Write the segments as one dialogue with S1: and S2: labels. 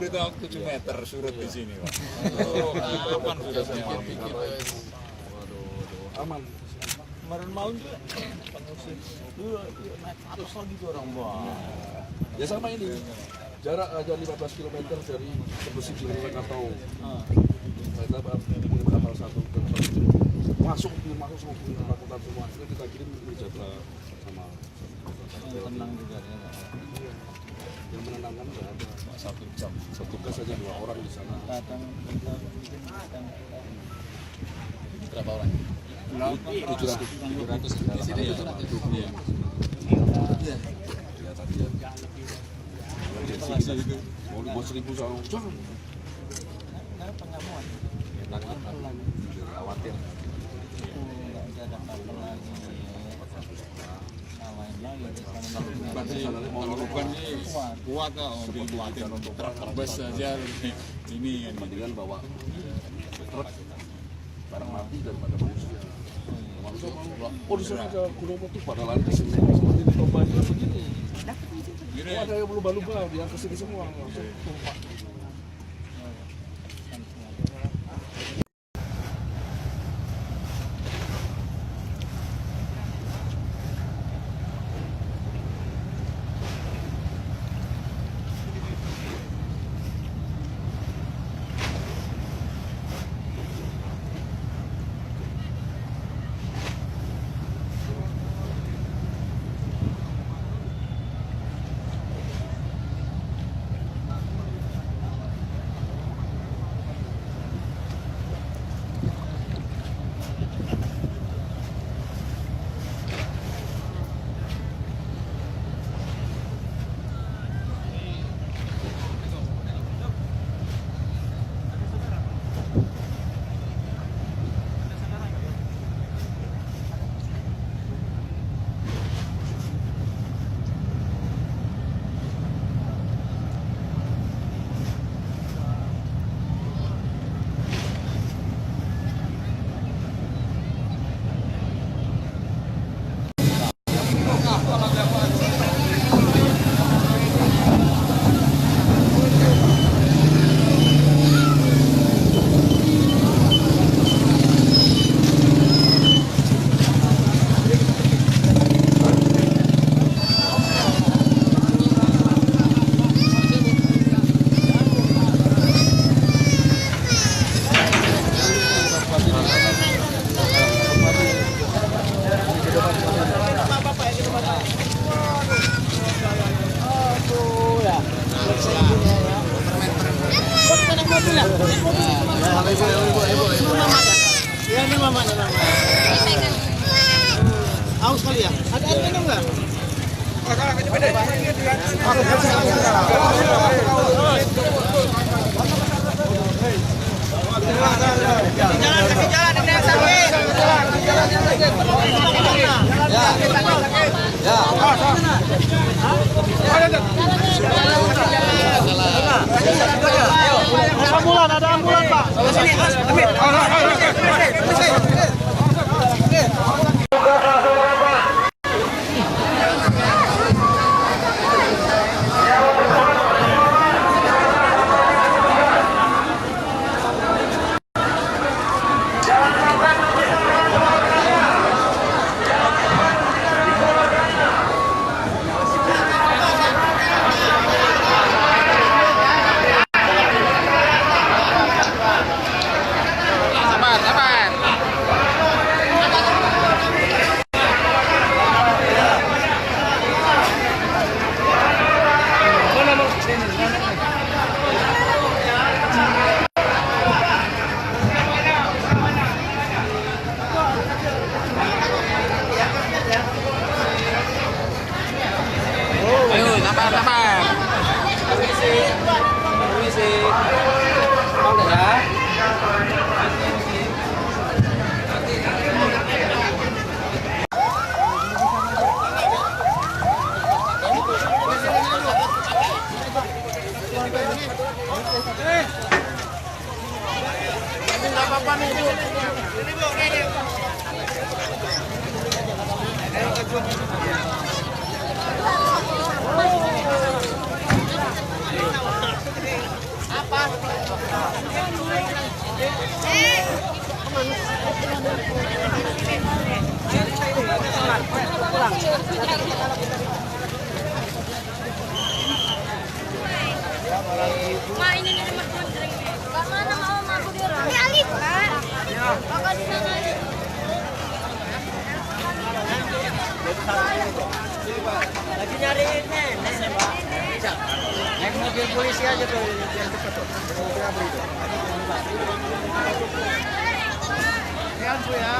S1: Itu 7 meter surut di sini, Pak. Oh, aman sudah semua.
S2: Aman.
S1: Kemarin malam juga pengusir. Naik atas lagi tuh orang, Wah.
S2: Ya sama ini. Jarak aja 15 km dari Tebesi Cileunyi atau kita kapal satu masuk ketakutan semua. Itu kita kirim dijaga sama
S3: tenang juga ya.
S2: yang menenangkan nggak ada.
S1: 1 jam.
S2: Tugas saja 2 orang di sana.
S3: Datang
S1: Berapa orang? 700 di sini 700. Iya. Ya tadi ya. Mau 1000 sama jangan.
S3: karena pengamuan.
S1: Khawatir.
S3: Nggak ada kapal lagi. Salahin lagi.
S1: Kalau bukan ini kuat lah, mobil buatin untuk truk saja ini yang
S2: Mendingan bawa truk barang mati daripada manusia. Oh di sana ada gunung itu pada lari ke sini. Seperti di Toba itu begini. Oh, ada yang lumba-lumba yang kesini semua langsung tumpah.
S3: Ya, ini mamanya. Aus kali ya? Ada air minum nggak? Jalan, ini sakit. Ada ambulan, Pak. Sini, Amit. Sabar. Permisi. Mau ya? Ini nggak apa-apa nih, Bu. Ini, Bu. Ini.
S4: Ma, ini nih tempat kuncing. Gak mana mau aku di rumah. Ini Alif, Pak. Kakak di sana.
S3: Lagi nyariin nih. Naik mobil polisi aja tuh yang cepat tuh. Mobil apa itu? Ya, Bu ya.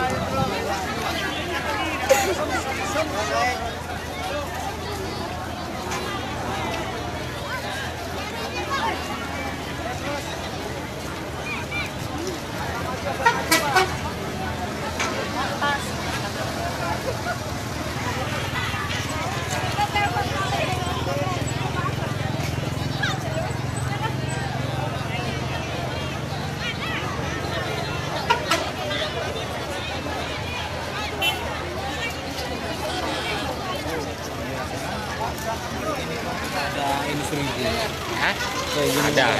S5: Ada.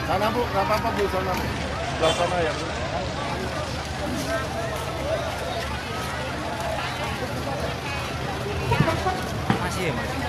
S2: Sana Bu, nggak apa-apa Bu, sana. Sebelah sana ya Bu.
S3: Masih ya, Mas?